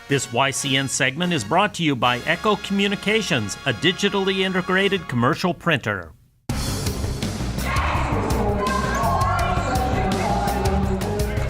This YCN segment is brought to you by Echo Communications, a digitally integrated commercial printer.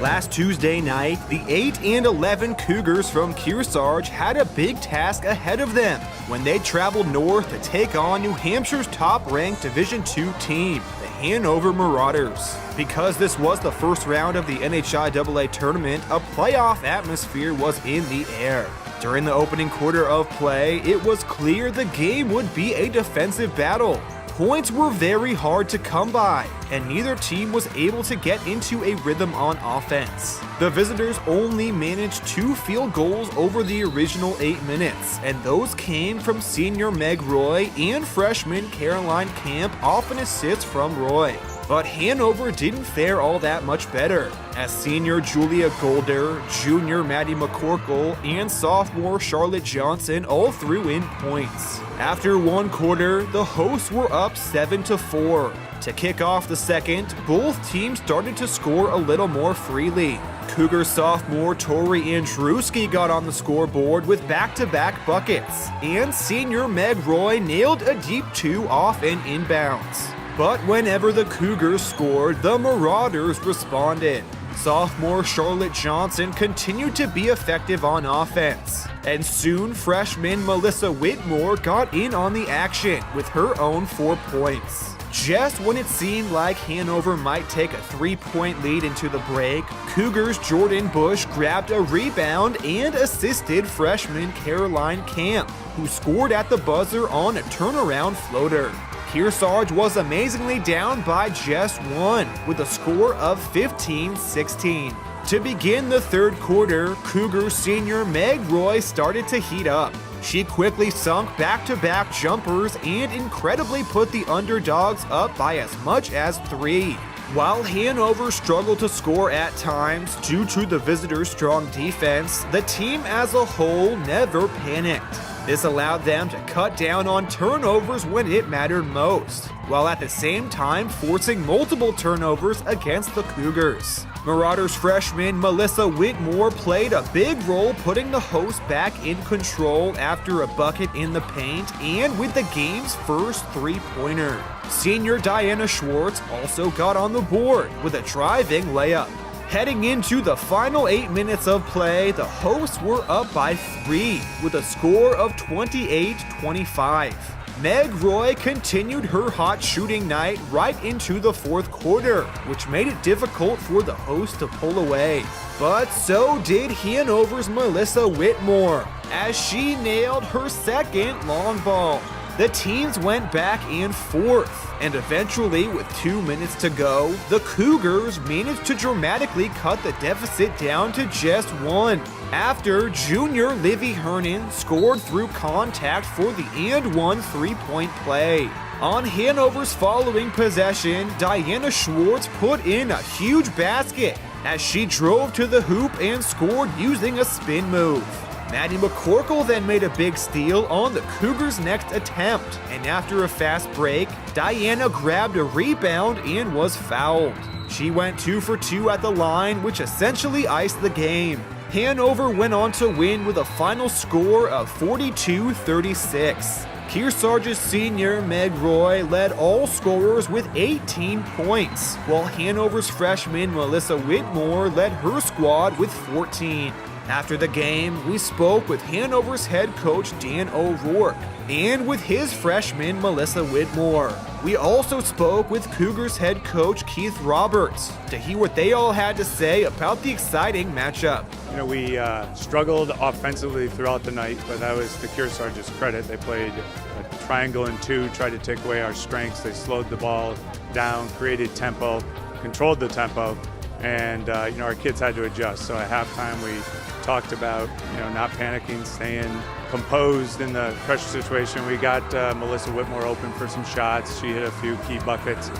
Last Tuesday night, the 8-11 Cougars from Kearsarge had a big task ahead of them when they traveled north to take on New Hampshire's top-ranked Division II team, the Hanover Marauders. Because this was the first round of the NHIAA tournament, a playoff atmosphere was in the air. During the opening quarter of play, it was clear the game would be a defensive battle. Points were very hard to come by, and neither team was able to get into a rhythm on offense. The visitors only managed 2 field goals over the original 8 minutes, and those came from senior Meg Roy and freshman Caroline Camp off an assist from Roy. But Hanover didn't fare all that much better, as senior Julia Golder, junior Maddie McCorkle, and sophomore Charlotte Johnson all threw in points. After one quarter, the hosts were up 7-4. To kick off the second, both teams started to score a little more freely. Cougar sophomore Tori Andruski got on the scoreboard with back-to-back buckets, and senior Meg Roy nailed a deep 2 off and inbounds. But whenever the Cougars scored, the Marauders responded. Sophomore Charlotte Johnson continued to be effective on offense, and soon freshman Melissa Whitmore got in on the action with her own 4 points. Just when it seemed like Hanover might take a 3-point lead into the break, Cougars' Jordan Bush grabbed a rebound and assisted freshman Caroline Camp, who scored at the buzzer on a turnaround floater. Kearsarge was amazingly down by just 1, with a score of 15-16. To begin the third quarter, Cougar senior Meg Roy started to heat up. She quickly sunk back-to-back jumpers and incredibly put the underdogs up by as much as 3. While Hanover struggled to score at times due to the visitors' strong defense, the team as a whole never panicked. This allowed them to cut down on turnovers when it mattered most, while at the same time forcing multiple turnovers against the Cougars. Marauders freshman Melissa Whitmore played a big role putting the hosts back in control after a bucket in the paint and with the game's first 3-pointer. Senior Diana Schwartz also got on the board with a driving layup. Heading into the final 8 minutes of play, the hosts were up by 3 with a score of 28-25. Meg Roy continued her hot shooting night right into the fourth quarter, which made it difficult for the hosts to pull away. But so did Hanover's Melissa Whitmore, as she nailed her second long ball. The teams went back and forth, and eventually, with 2 minutes to go, the Cougars managed to dramatically cut the deficit down to just 1, after junior Livy Hernan scored through contact for the and-one 3-point play. On Hanover's following possession, Diana Schwartz put in a huge basket as she drove to the hoop and scored using a spin move. Maddie McCorkle then made a big steal on the Cougars' next attempt, and after a fast break, Diana grabbed a rebound and was fouled. She went 2 for 2 at the line, which essentially iced the game. Hanover went on to win with a final score of 42-36. Kearsarge's senior Meg Roy led all scorers with 18 points, while Hanover's freshman Melissa Whitmore led her squad with 14. After the game, we spoke with Hanover's head coach Dan O'Rourke and with his freshman Melissa Whitmore. We also spoke with Cougars head coach Keith Roberts to hear what they all had to say about the exciting matchup. We struggled offensively throughout the night, but that was to Kearsarge's credit. They played a triangle and 2, tried to take away our strengths. They slowed the ball down, created tempo, controlled the tempo, and our kids had to adjust. So at halftime, we talked about not panicking, staying composed in the pressure situation. We got Melissa Whitmore open for some shots. She hit a few key buckets.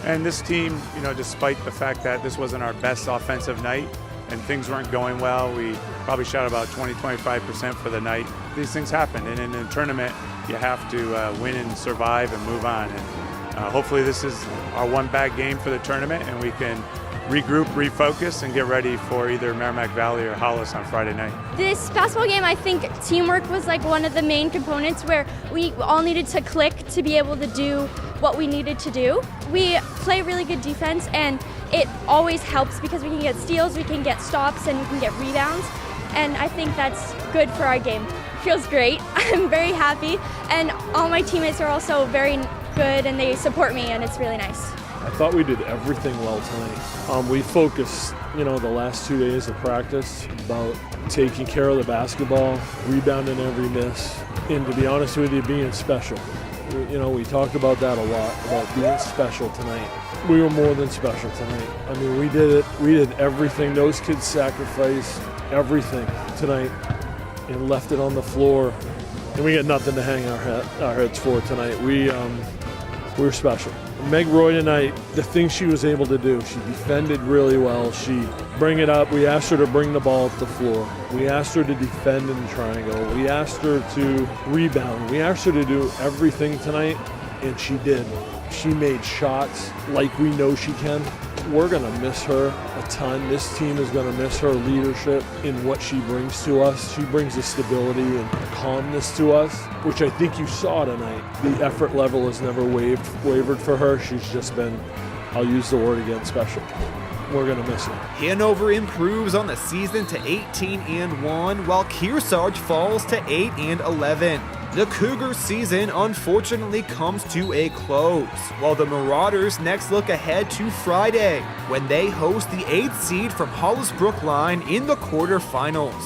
And this team, despite the fact that this wasn't our best offensive night and things weren't going well, we probably shot about 20-25% for the night. These things happen, and in a tournament, you have to win and survive and move on. And hopefully this is our one bad game for the tournament, and we can regroup, refocus, and get ready for either Merrimack Valley or Hollis on Friday night. This basketball game, I think teamwork was like one of the main components where we all needed to click to be able to do what we needed to do. We play really good defense, and it always helps because we can get steals, we can get stops, and we can get rebounds. And I think that's good for our game. Feels great. I'm very happy, and all my teammates are also very good, and they support me, and it's really nice. I thought we did everything well tonight. We focused, the last 2 days of practice about taking care of the basketball, rebounding every miss, and to be honest with you, being special. We talked about that a lot, about being special tonight. We were more than special tonight. I mean, we did it. We did everything. Those kids sacrificed everything tonight and left it on the floor. And we got nothing to hang our heads for tonight. We were special. Meg Roy tonight, the things she was able to do, she defended really well. She bring it up. We asked her to bring the ball up the floor. We asked her to defend in the triangle. We asked her to rebound. We asked her to do everything tonight, and she did. She made shots like we know she can. We're going to miss her a ton. This team is going to miss her leadership in what she brings to us. She brings a stability and calmness to us, which I think you saw tonight. The effort level has never wavered for her. She's just been, I'll use the word again, special. We're going to miss her. Hanover improves on the season to 18-1, while Kearsarge falls to 8-11. The Cougars' season unfortunately comes to a close, while the Marauders next look ahead to Friday, when they host the 8th seed from Hollis Brookline in the quarterfinals.